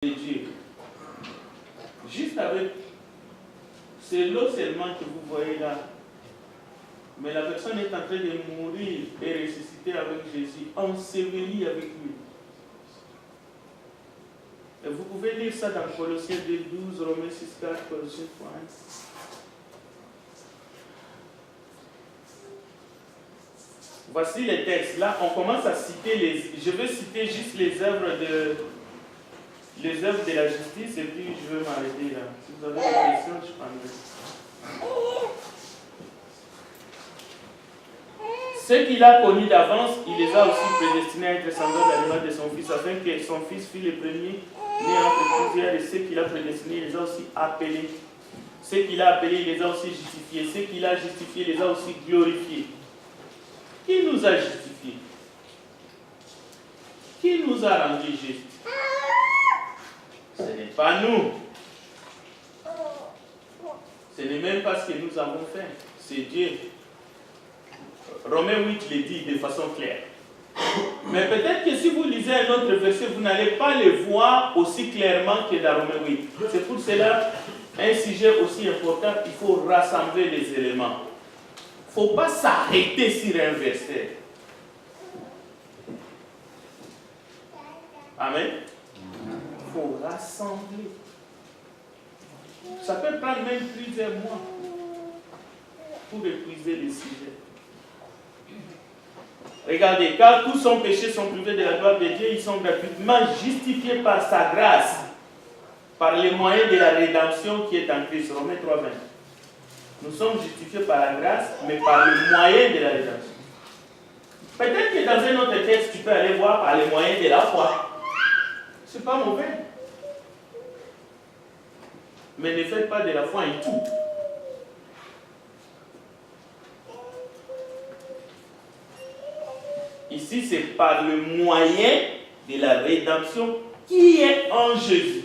de Dieu. Juste avec, c'est l'eau seulement que vous voyez là. Mais la personne est en train de mourir et ressusciter avec Jésus, enseveli avec lui. Et vous pouvez lire ça dans Colossiens 2:12, Romains 6:4, Colossiens 3:1. Voici les textes. Là, on commence à citer les... Je vais citer juste les œuvres de la justice et puis je vais m'arrêter là. Si vous avez des questions, je prendrai. Ceux qu'il a connus d'avance, il les a aussi prédestinés à être semblables à l'image de son fils, afin que son fils fût le premier né entre plusieurs, et ceux qu'il a prédestinés, il les a aussi appelés. Ceux qu'il a appelés, il les a aussi justifiés. Ceux qu'il a justifiés, il les a aussi glorifiés. Qui nous a justifiés? Qui nous a rendus justes? Ce n'est pas nous. Ce n'est même pas ce que nous avons fait. C'est Dieu. Romains 8 le dit de façon claire. Mais peut-être que si vous lisez un autre verset, vous n'allez pas le voir aussi clairement que dans Romains 8. C'est pour cela, un sujet aussi important, il faut rassembler les éléments. Il ne faut pas s'arrêter sur un verset. Amen. Il faut rassembler. Ça peut prendre même plusieurs mois pour épuiser les sujets. Regardez, car tous son péché sont privés de la gloire de Dieu, ils sont gratuitement justifiés par sa grâce, par les moyens de la rédemption qui est en Christ. Romains 3:20. Nous sommes justifiés par la grâce, mais par le moyen de la rédemption. Peut-être que dans un autre texte, tu peux aller voir par les moyens de la foi. C'est pas mauvais. Mais ne faites pas de la foi un tout. Ici, c'est par le moyen de la rédemption qui est en Jésus.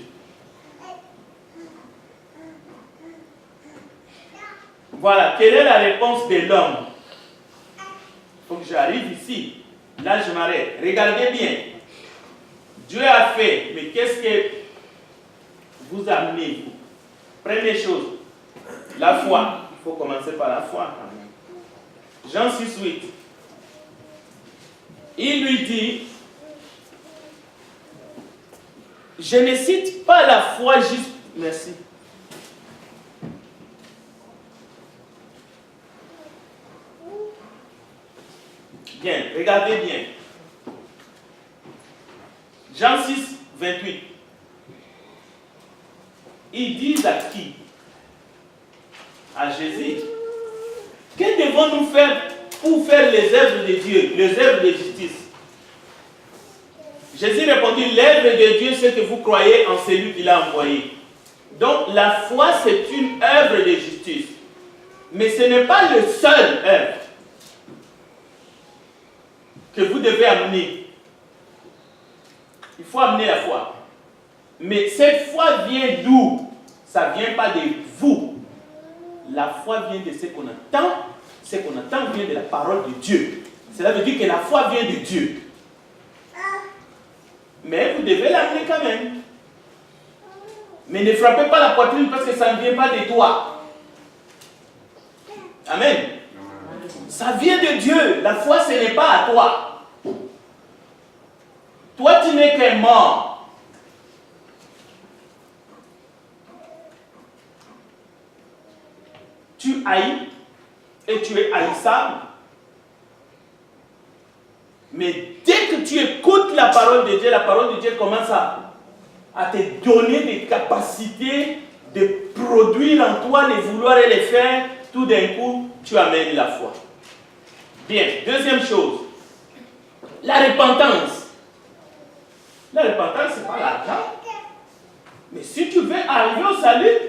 Voilà, quelle est la réponse de l'homme? Il faut que j'arrive ici. Là, je m'arrête. Regardez bien. Dieu a fait, mais qu'est-ce que vous amenez? Première chose, la foi. Il faut commencer par la foi. Jean 6:8. Il lui dit, je ne cite pas la foi juste, merci. Bien, regardez bien. Jean 6:28. Ils disent à qui? À Jésus. Que devons-nous faire pour faire les œuvres de Dieu, les œuvres de justice? Jésus répondit, l'œuvre de Dieu, c'est que vous croyez en celui qu'il a envoyé. Donc la foi, c'est une œuvre de justice. Mais ce n'est pas le seul œuvre que vous devez amener. Il faut amener la foi. Mais cette foi vient d'où? Ça ne vient pas de vous. La foi vient de ce qu'on entend. Ce qu'on entend vient de la parole de Dieu. Cela veut dire que la foi vient de Dieu. Mais vous devez l'amener quand même. Mais ne frappez pas la poitrine parce que ça ne vient pas de toi. Amen. Ça vient de Dieu. La foi, ce n'est pas à toi. Toi, tu n'es qu'un mort. Tu haïs et tu es haïssable. Mais dès que tu écoutes la parole de Dieu, la parole de Dieu commence à te donner des capacités de produire en toi, de vouloir et les faire. Tout d'un coup, tu amènes la foi. Bien, deuxième chose, la repentance. La repentance, ce n'est pas l'argent. Mais si tu veux arriver au salut,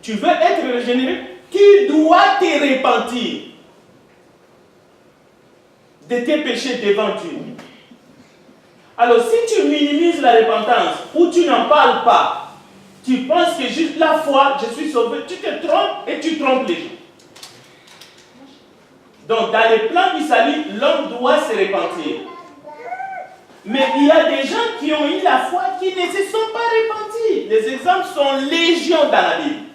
tu veux être régénéré, tu dois te repentir de tes péchés devant Dieu. Alors, si tu minimises la repentance ou tu n'en parles pas, tu penses que juste la foi, je suis sauvé, tu te trompes et tu trompes les gens. Donc, dans le plan du salut, l'homme doit se repentir. Mais il y a des gens qui ont eu la foi qui ne se sont pas repentis. Les exemples sont légion dans la Bible.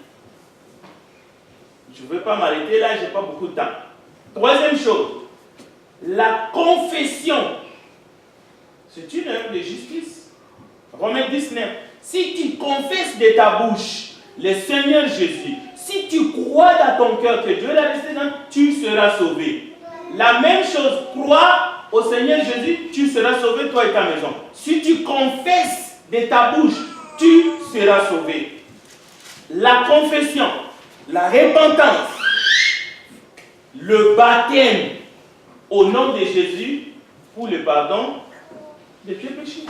Je ne veux pas m'arrêter là, je n'ai pas beaucoup de temps. Troisième chose, la confession. C'est une œuvre de justice. Romains 19. Si tu confesses de ta bouche le Seigneur Jésus, si tu crois dans ton cœur que Dieu l'a resté dans, tu seras sauvé. La même chose, crois au Seigneur Jésus, tu seras sauvé, toi et ta maison. Si tu confesses de ta bouche, tu seras sauvé. La confession, la repentance, le baptême au nom de Jésus pour le pardon de tes péchés.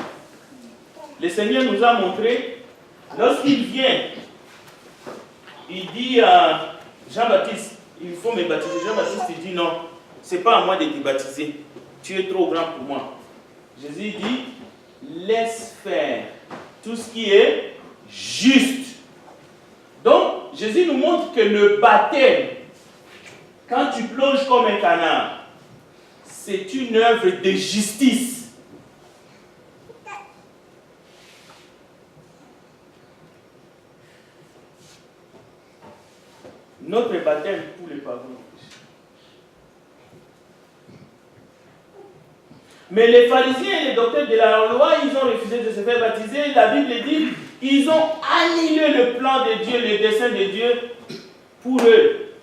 Le Seigneur nous a montré, lorsqu'il vient, il dit à Jean-Baptiste, il faut me baptiser. Jean-Baptiste, il dit non, ce n'est pas à moi de te baptiser. Tu es trop grand pour moi. Jésus dit, laisse faire tout ce qui est juste. Donc, Jésus nous montre que le baptême, quand tu plonges comme un canard, c'est une œuvre de justice. Notre baptême pour les pardon. Mais les pharisiens et les docteurs de la loi, ils ont refusé de se faire baptiser. La Bible dit, ils ont annihilé le plan de Dieu, le dessein de Dieu pour eux.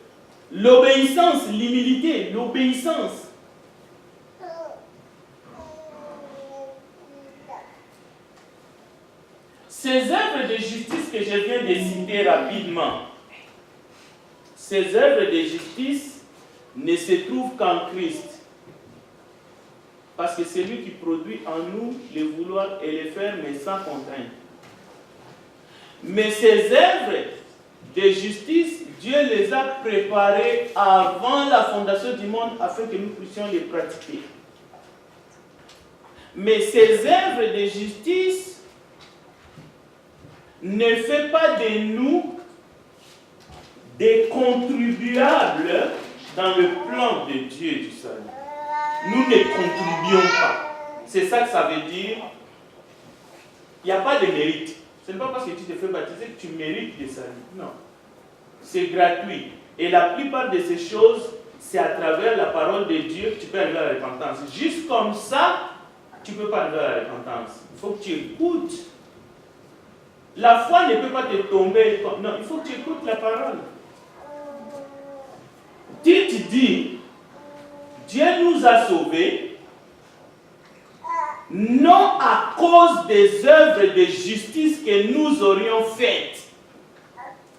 L'obéissance, l'humilité, l'obéissance. Ces œuvres de justice que je viens de citer rapidement, ces œuvres de justice ne se trouvent qu'en Christ. Parce que c'est lui qui produit en nous les vouloir et les faire, mais sans contrainte. Mais ces œuvres de justice, Dieu les a préparées avant la fondation du monde afin que nous puissions les pratiquer. Mais ces œuvres de justice ne font pas de nous des contribuables dans le plan de Dieu du salut. Nous ne contribuons pas. C'est ça que ça veut dire. Il n'y a pas de mérite. Ce n'est pas parce que tu te fais baptiser que tu mérites le salut. Non. C'est gratuit. Et la plupart de ces choses, c'est à travers la parole de Dieu que tu peux arriver à la repentance. Juste comme ça, tu ne peux pas arriver à la repentance. Il faut que tu écoutes. La foi ne peut pas te tomber. Non, il faut que tu écoutes la parole. Tite dit, Dieu nous a sauvés, non à cause des œuvres de justice que nous aurions faites.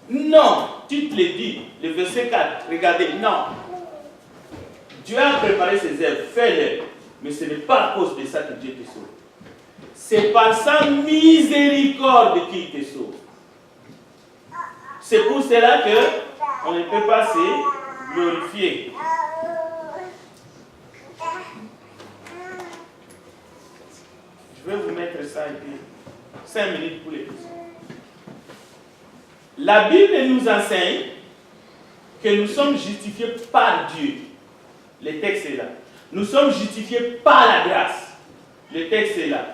Non, tu te le dis, le verset 4, regardez, non. Dieu a préparé ses œuvres, fais-les, mais ce n'est pas à cause de ça que Dieu te sauve. C'est par sa miséricorde qu'il te sauve. C'est pour cela qu'on ne peut pas se glorifier. Je vais vous mettre ça et puis 5 minutes pour les questions. La Bible nous enseigne que nous sommes justifiés par Dieu. Le texte est là. Nous sommes justifiés par la grâce. Le texte est là.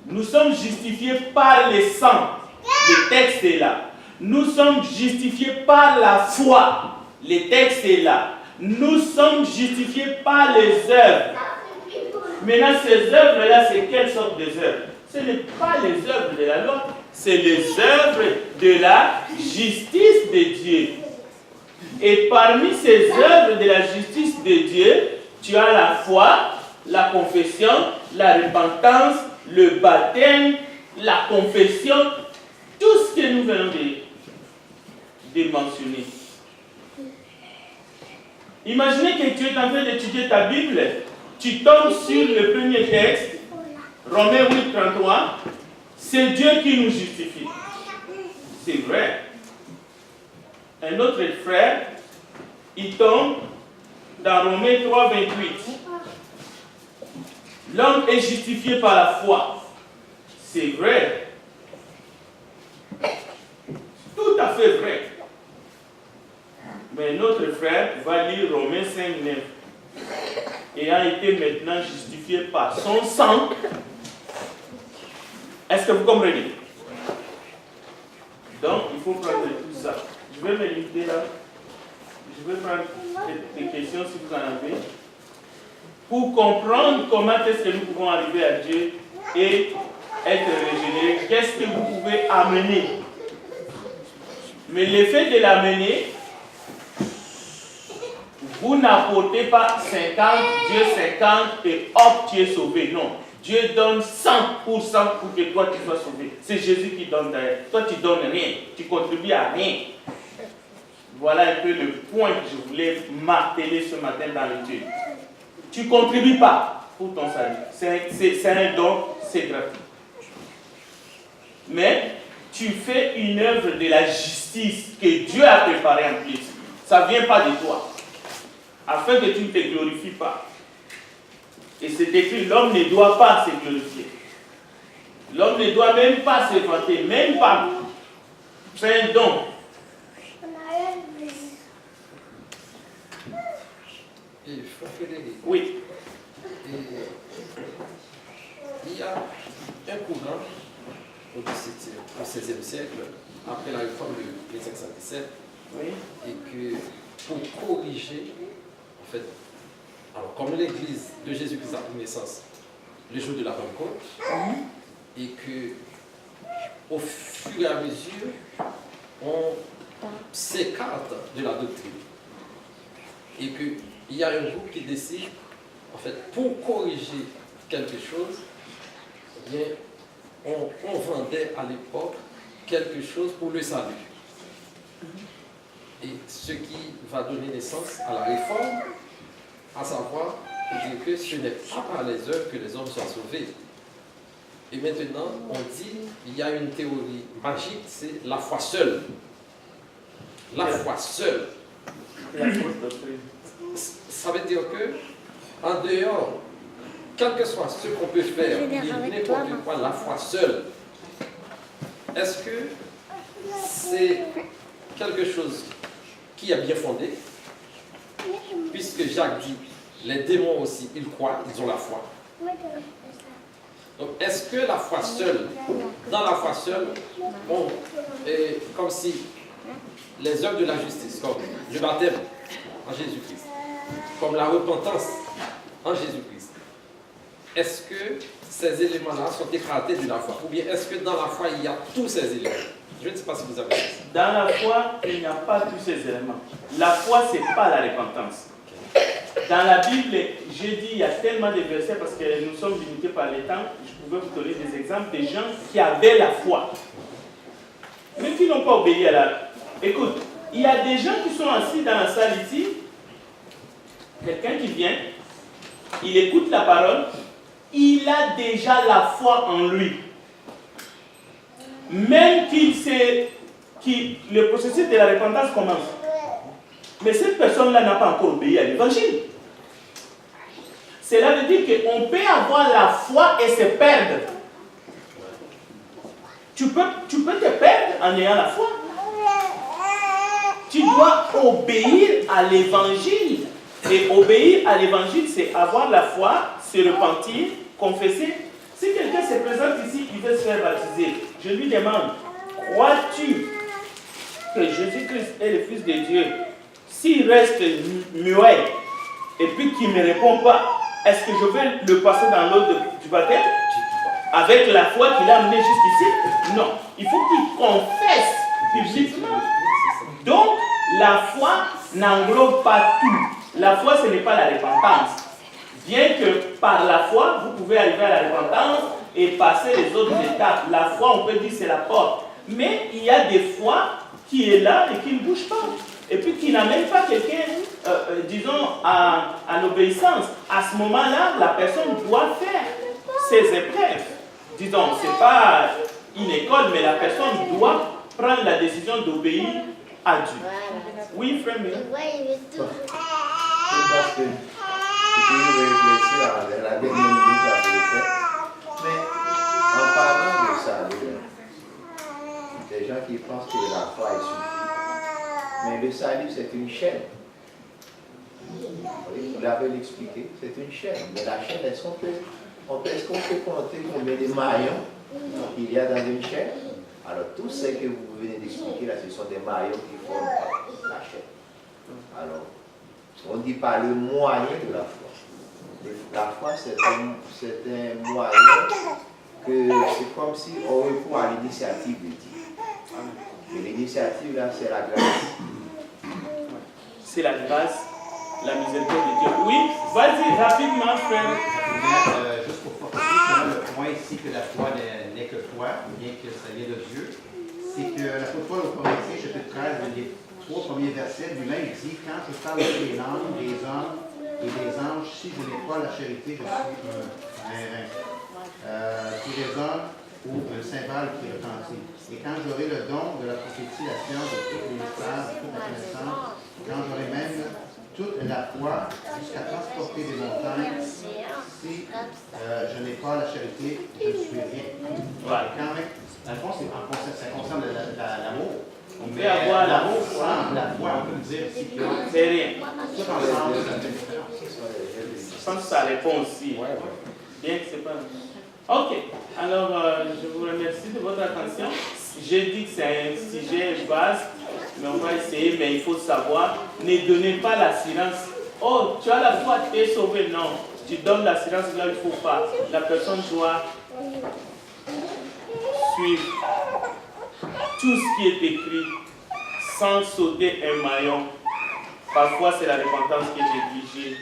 Nous sommes justifiés par le sang. Le texte est là. Nous sommes justifiés par la foi. Le texte est là. Nous sommes justifiés par les œuvres. Maintenant, ces œuvres-là, c'est quelle sorte d'œuvres? Ce n'est pas les œuvres de la loi, c'est les œuvres de la justice de Dieu. Et parmi ces œuvres de la justice de Dieu, tu as la foi, la confession, la repentance, le baptême, la confession, tout ce que nous venons de mentionner. Imaginez que tu es en train d'étudier ta Bible, tu tombes sur le premier texte, Romains 8, 33, c'est Dieu qui nous justifie. C'est vrai. Un autre frère, il tombe dans Romains 3, 28. L'homme est justifié par la foi. C'est vrai. Tout à fait vrai. Mais notre frère va lire Romains 5, 9. Ayant été maintenant justifié par son sang, Est-ce que vous comprenez? Donc, il faut prendre tout ça. Je vais me limiter là. Je vais prendre des questions si vous en avez. Pour comprendre comment est-ce que nous pouvons arriver à Dieu et être régénérés, qu'est-ce que vous pouvez amener? Mais l'effet de l'amener, vous n'apportez pas 50, Dieu 50 et hop, tu es sauvé. Non. Dieu donne 100% pour que toi tu sois sauvé. C'est Jésus qui donne d'ailleurs. Toi tu donnes rien. Tu contribues à rien. Voilà un peu le point que je voulais marteler ce matin dans l'étude. Tu ne contribues pas pour ton salut. C'est un don, c'est gratuit. Mais tu fais une œuvre de la justice que Dieu a préparée en plus. Ça ne vient pas de toi. Afin que tu ne te glorifies pas. Et c'est écrit, l'homme ne doit pas se glorifier. L'homme ne doit même pas se vanter, même pas. C'est un don. Et Frédéric, oui. Il y a un courant au XVIe siècle, après la réforme de 1517, Oui. et que pour corriger, en fait, alors comme l'Église de Jésus-Christ a pris naissance le jour de la Pentecôte, et que au fur et à mesure, on s'écarte de la doctrine, et qu'il y a un groupe qui décide, en fait, pour corriger quelque chose, eh bien, on vendait à l'époque quelque chose pour le salut. Et ce qui va donner naissance à la réforme, à savoir dire que ce n'est pas par les œuvres que les hommes soient sauvés. Et maintenant, on dit, il y a une théorie magique, c'est la foi seule. La foi seule. Ça veut dire que, en dehors, quel que soit ce qu'on peut faire, n'importe quoi, la foi seule, est-ce que c'est quelque chose qui est bien fondé? Puisque Jacques dit, les démons aussi, ils croient, ils ont la foi. Donc, est-ce que la foi seule, dans la foi seule, comme si les œuvres de la justice, comme le baptême en Jésus-Christ, comme la repentance en Jésus-Christ, est-ce que ces éléments-là sont écartés de la foi? Ou bien est-ce que dans la foi, il y a tous ces éléments? Je ne sais pas si vous avez dit ça. Dans la foi, il n'y a pas tous ces éléments. La foi, ce n'est pas la repentance. Dans la Bible, j'ai dit, il y a tellement de versets parce que nous sommes limités par le temps. Je pouvais vous donner des exemples de gens qui avaient la foi, mais qui n'ont pas obéi à la... Écoute, il y a des gens qui sont assis dans la salle ici, quelqu'un qui vient, il écoute la parole, il a déjà la foi en lui. Même le processus de la repentance commence. Mais cette personne-là n'a pas encore obéi à l'évangile. Cela veut dire qu'on peut avoir la foi et se perdre. Tu peux te perdre en ayant la foi. Tu dois obéir à l'évangile. Et obéir à l'évangile, c'est avoir la foi, se repentir, confesser. Si quelqu'un se présente ici, il veut se faire baptiser, je lui demande, crois-tu que Jésus-Christ est le Fils de Dieu? S'il reste muet et puis qu'il ne me répond pas, est-ce que je vais le passer dans l'eau du baptême avec la foi qu'il a amenée jusqu'ici? Non. Il faut qu'il confesse publiquement. Donc, la foi n'englobe pas tout. La foi, ce n'est pas la repentance. Bien que par la foi, vous pouvez arriver à la repentance et passer les autres étapes. La foi, on peut dire, c'est la porte. Mais il y a des fois qui est là et qui ne bouge pas. Et puis qui n'amène pas quelqu'un, disons, à l'obéissance. À ce moment-là, la personne doit faire ses épreuves. Disons, ce n'est pas une école, mais la personne doit prendre la décision d'obéir à Dieu. Oui, frère. Parce que tu peux réfléchir à la dernière minute à faire. Mais en parlant de ça, des gens qui pensent que la foi est suffisante. Mais le salut, c'est une chaîne. Oui, vous l'avez expliqué, c'est une chaîne. Mais la chaîne, est-ce qu'on peut compter combien de maillons qu'il y a dans une chaîne. Alors, tout ce que vous venez d'expliquer là, ce sont des maillots qui forment la chaîne. Alors, on dit par le moyen de la foi. La foi, c'est un moyen que c'est comme si on recourt à l'initiative de Dieu. Et l'initiative là, c'est la grâce. C'est la grâce, la miséricorde de Dieu. Oui, vas-y rapidement, frère. Juste pour fortifier le point ici que la foi n'est que foi, bien que ça vienne de Dieu, c'est que l'apôtre Paul au Corinthiens, chapitre 13, les 3 premiers versets, lui-même dit: quand je parle des langues, des hommes et des anges, si je n'ai pas la charité, je suis un rein qui résonne ou un cymbale qui retentit. Et quand j'aurai le don de la prophétie, la science, de tous les mystères, de toute la connaissance, quand j'aurai même toute la foi jusqu'à transporter des montagnes, si je n'ai pas la charité, je ne suis rien. Ouais. Quand même, dans le fond, ça concerne l'amour. On peut avoir l'amour. La foi, on peut dire aussi que C'est rien. tout ensemble, ça fait une différence. Je pense que ça répond aussi. Bien que c'est pas. Ok. Alors, je vous remercie de votre attention. J'ai dit que c'est un sujet vaste, mais on va essayer, mais il faut savoir, ne donnez pas l'assurance. Oh, tu as la foi, tu es sauvé. Non, tu donnes l'assurance là où il ne faut pas. La personne doit suivre tout ce qui est écrit sans sauter un maillon. Parfois, c'est la repentance qui est négligée.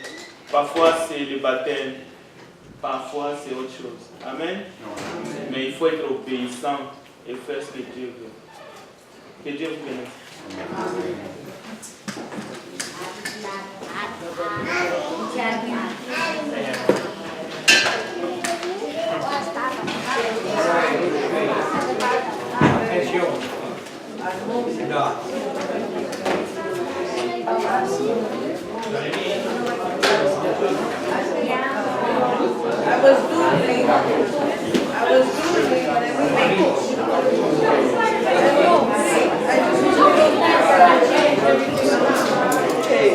Parfois, c'est le baptême. Parfois, c'est autre chose. Amen. Mais il faut être obéissant et faire ce que Dieu veut. Que Dieu vous bénisse. I was doing when I Hey,